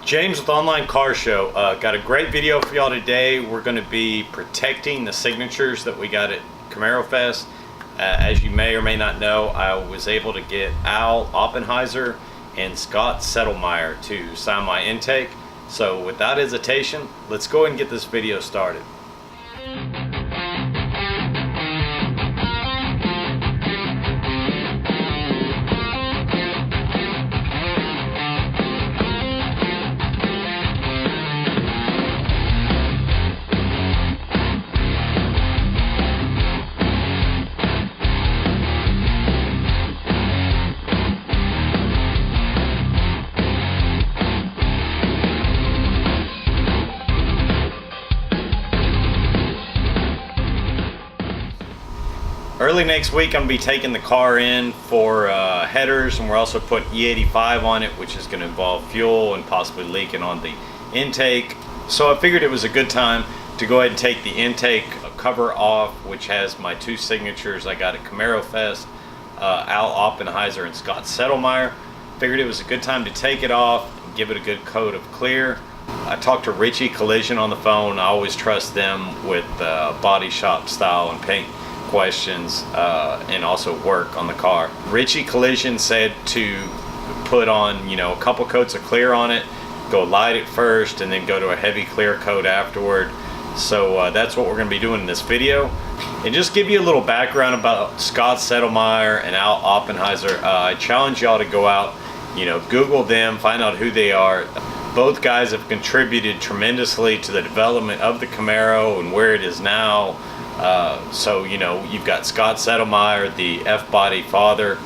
James with Online Car Show. Got a great video for y'all today. We're going to be protecting the signatures that we got at Camaro Fest. As you may or may not know, I was able to get Al Oppenheiser and Scott Settlemeyer to sign my intake. So without hesitation, let's go ahead and get this video started. Early next week, I'm going to be taking the car in for headers, and we're also putting E85 on it, which is going to involve fuel and possibly leaking on the intake. So I figured it was a good time to go ahead and take the intake cover off, which has my two signatures I got at Camaro Fest, Al Oppenheiser and Scott Settlemeyer. Figured it was a good time to take it off and give it a good coat of clear. I talked to Richie Collision on the phone. I always trust them with body shop style and paint questions and also work on the car. Richie Collision said to put on, a couple coats of clear on it, go light it first, and then go to a heavy clear coat afterward. So that's what we're going to be doing in this video. And just give you a little background about Scott Settlemeyer and Al Oppenheiser. I challenge y'all to go out, Google them, find out who they are. Both guys have contributed tremendously to the development of the Camaro and where it is now. So you've got Scott Settlemeyer, the F-body father,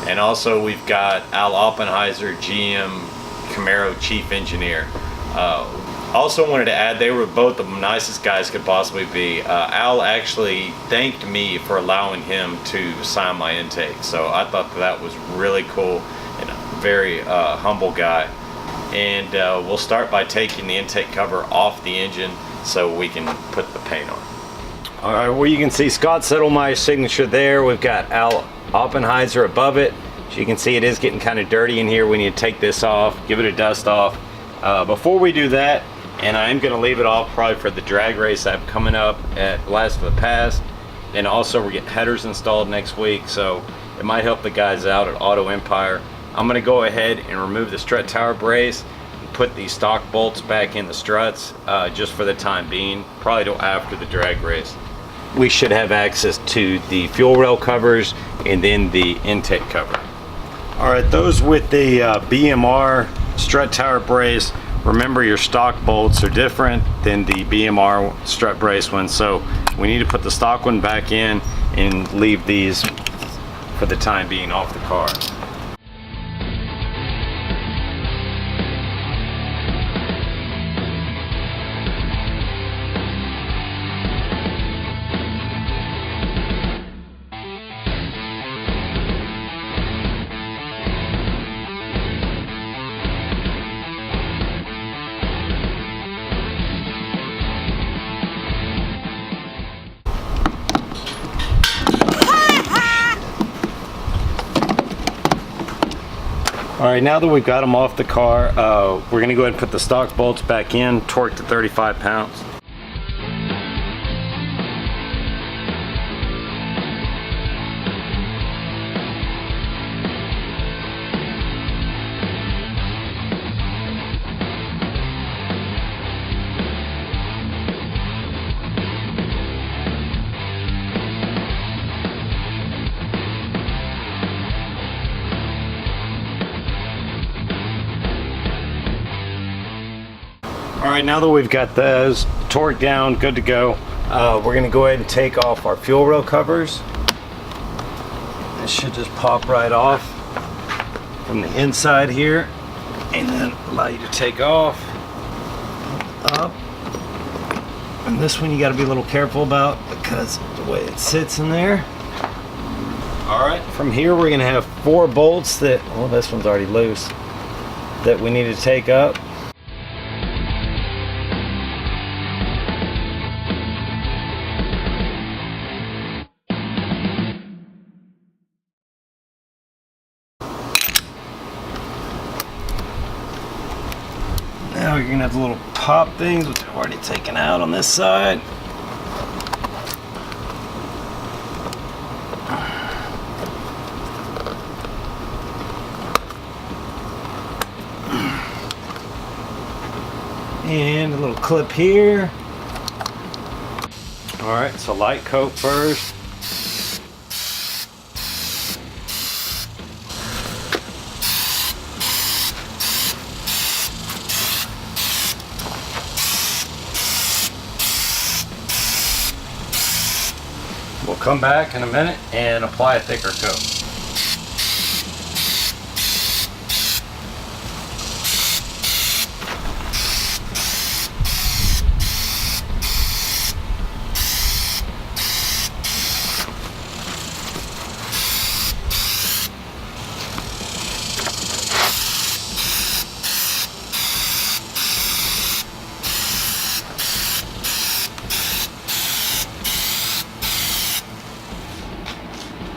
and also we've got Al Oppenheiser, GM Camaro chief engineer. Also wanted to add, they were both the nicest guys could possibly be. Al actually thanked me for allowing him to sign my intake, so I thought that was really cool and a very humble guy. And we'll start by taking the intake cover off the engine so we can put the paint on. All right, well, you can see Scott Settlemeyer's signature there. We've got Al Oppenheiser above it. As you can see, it is getting kind of dirty in here. We need to take this off, give it a dust off. Before we do that, and I am going to leave it off probably for the drag race I have coming up at Blast of the Past, and also we're getting headers installed next week, so it might help the guys out at Auto Empire. I'm going to go ahead and remove the strut tower brace, put the stock bolts back in the struts just for the time being, probably till after the drag race. We should have access to the fuel rail covers and then the intake cover. All right, those with the BMR strut tower brace, remember your stock bolts are different than the BMR strut brace ones, so we need to put the stock one back in and leave these for the time being off the car. All right, now that we've got them off the car, we're gonna go ahead and put the stock bolts back in, torque to 35 pounds. All right, now that we've got those torqued down, good to go, we're gonna go ahead and take off our fuel rail covers. This should just pop right off from the inside here, and then allow you to take off, up. And this one you gotta be a little careful about because of the way it sits in there. All right, from here we're gonna have 4 bolts that, well, this one's already loose, that we need to take up. Now you're gonna have the little pop things, which I've already taken out on this side. And a little clip here. All right, so light coat first. We'll come back in a minute and apply a thicker coat.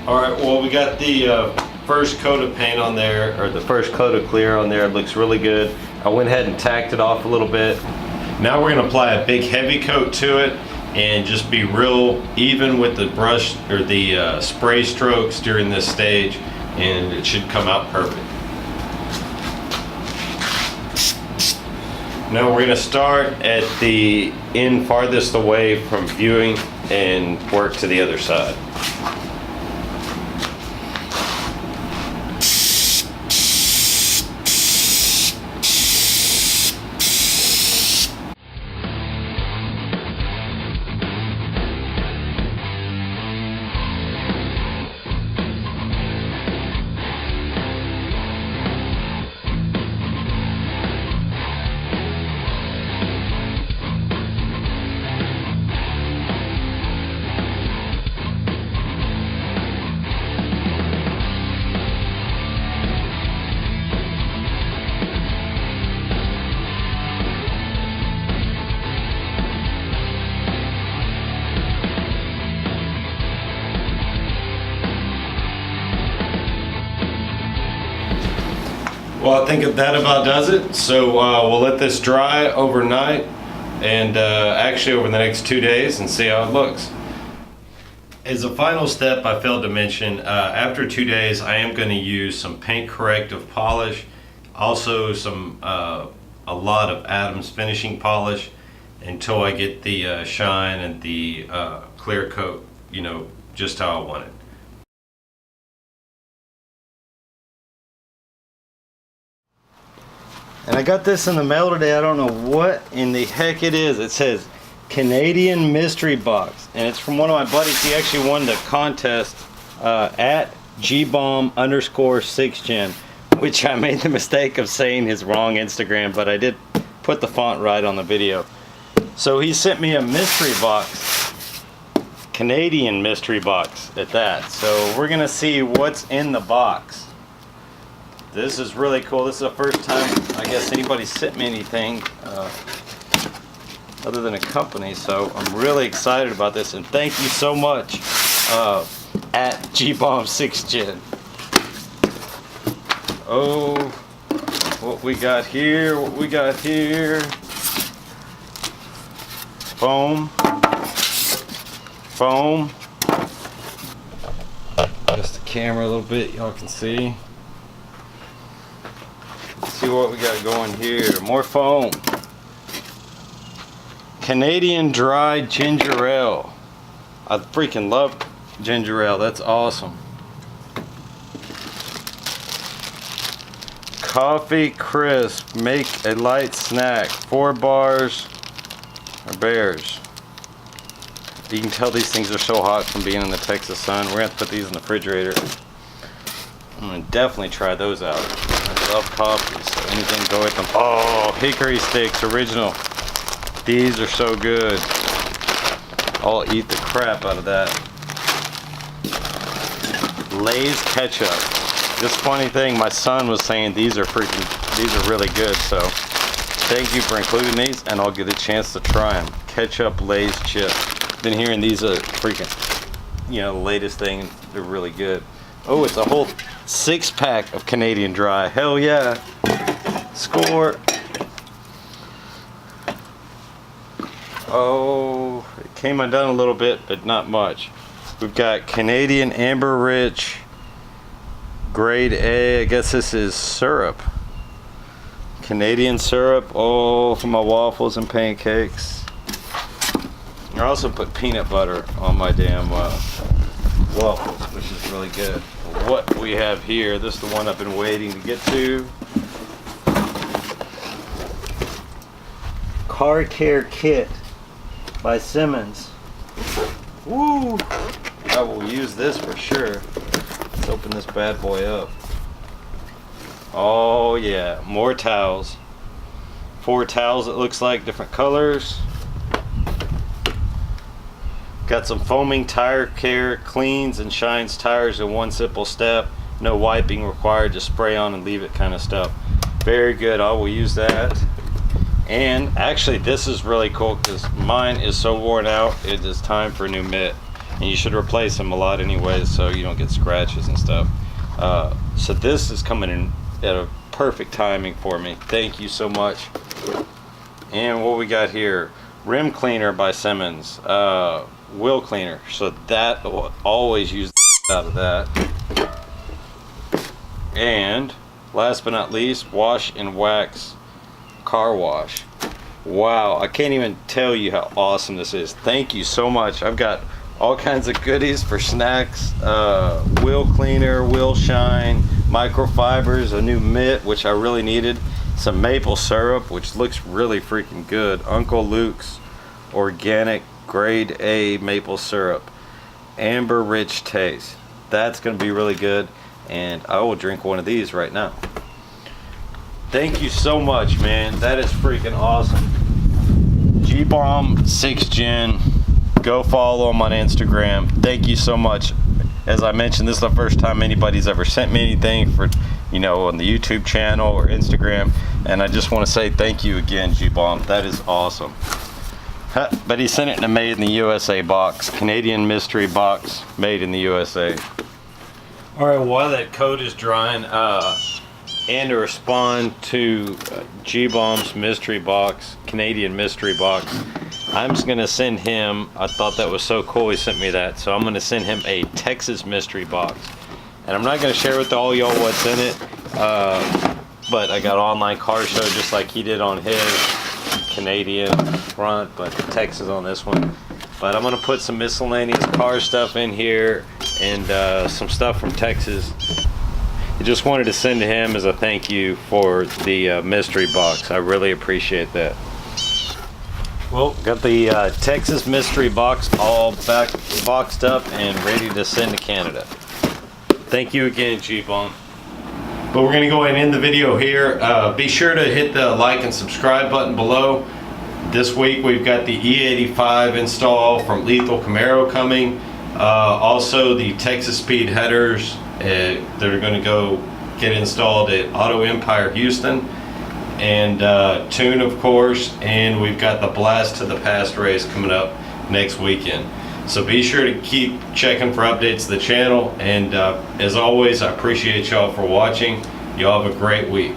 All right, well, we got the first coat of paint on there, or the first coat of clear on there. It looks really good. I went ahead and tacked it off a little bit. Now we're gonna apply a big heavy coat to it and just be real even with the brush or the spray strokes during this stage, and it should come out perfect. Now we're gonna start at the end farthest away from viewing and work to the other side. Well, I think that about does it. So we'll let this dry overnight and actually over the next 2 days and see how it looks. As a final step, I failed to mention, after 2 days, I am going to use some paint corrective polish, also some a lot of Adams finishing polish until I get the shine and the clear coat, you know, just how I want it. And I got this in the mail today. I don't know what in the heck it is. It says Canadian Mystery Box, and it's from one of my buddies. He actually won the contest at gbomb_6gen, which I made the mistake of saying his wrong Instagram, but I did put the font right on the video. So he sent me a mystery box, Canadian mystery box at that. So we're gonna see what's in the box. This is really cool. This is the first time I guess anybody sent me anything other than a company, so I'm really excited about this, and thank you so much at gbomb6gen. Oh, what we got here, foam, just the camera a little bit, y'all can see. See what we got going here. More foam. Canadian dried ginger ale. I freaking love ginger ale. That's awesome. Coffee crisp. Make a light snack. 4 bars or bears. You can tell these things are so hot from being in the Texas sun. We're gonna have to put these in the refrigerator. I'm gonna definitely try those out. I love coffee, so anything go with them. Oh, hickory sticks, original. These are so good. I'll eat the crap out of that. Lay's ketchup. This funny thing, my son was saying these are really good, so thank you for including these, and I'll get a chance to try them. Ketchup Lay's chips. Been hearing these are freaking, you know, the latest thing. They're really good. Oh, it's a whole 6-pack of Canadian Dry. Hell yeah. Score. Oh, it came undone a little bit, but not much. We've got Canadian Amber Rich grade A. I guess this is syrup. Canadian syrup. Oh, for my waffles and pancakes. I also put peanut butter on my damn waffles, which is really good. What we have here, this is the one I've been waiting to get to. Car Care Kit by Simmons. Woo! I will use this for sure. Let's open this bad boy up. Oh yeah, more towels. 4 towels, it looks like, different colors. Got some foaming tire care, cleans and shines tires in one simple step. No wiping required, just spray on and leave it kind of stuff. Very good, I will use that. And actually this is really cool because mine is so worn out, it is time for a new mitt. And you should replace them a lot anyways so you don't get scratches and stuff. So this is coming in at a perfect timing for me. Thank you so much. And what we got here, rim cleaner by Simmons, wheel cleaner. So that will always use out of that. And last but not least, wash and wax car wash. Wow, I can't even tell you how awesome this is. Thank you so much. I've got all kinds of goodies for snacks, wheel cleaner, wheel shine, microfibers, a new mitt, which I really needed, some maple syrup, which looks really freaking good, Uncle Luke's organic grade A maple syrup, amber rich taste. That's gonna be really good, and I will drink one of these right now. Thank you so much, man. That is freaking awesome. G-Bomb 6 Gen. Go follow him on Instagram. Thank you so much. As I mentioned, this is the first time anybody's ever sent me anything for, you know, on the YouTube channel or Instagram. And I just want to say thank you again, G-Bomb. That is awesome. But he sent it in a made in the USA box. Canadian mystery box, made in the USA. All right, while that coat is drying, and to respond to G-Bomb's mystery box, Canadian mystery box, I'm just gonna send him, I thought that was so cool he sent me that, so I'm gonna send him a Texas mystery box. And I'm not gonna share with all y'all what's in it, but I got OnlineCarShow just like he did on his Canadian front, but Texas on this one. But I'm gonna put some miscellaneous car stuff in here and some stuff from Texas. I just wanted to send to him as a thank you for the mystery box. I really appreciate that. Well, got the Texas mystery box all boxed up and ready to send to Canada. Thank you again, G-Bomb. But we're going to go ahead and end the video here. Be sure to hit the like and subscribe button below. This week we've got the E85 install from Lethal Camaro coming. Also the Texas Speed headers that are going to go get installed at Auto Empire Houston. And Tune, of course, and we've got the Blast to the Past race coming up next weekend. So be sure to keep checking for updates to the channel, and as always, I appreciate y'all for watching. Y'all have a great week.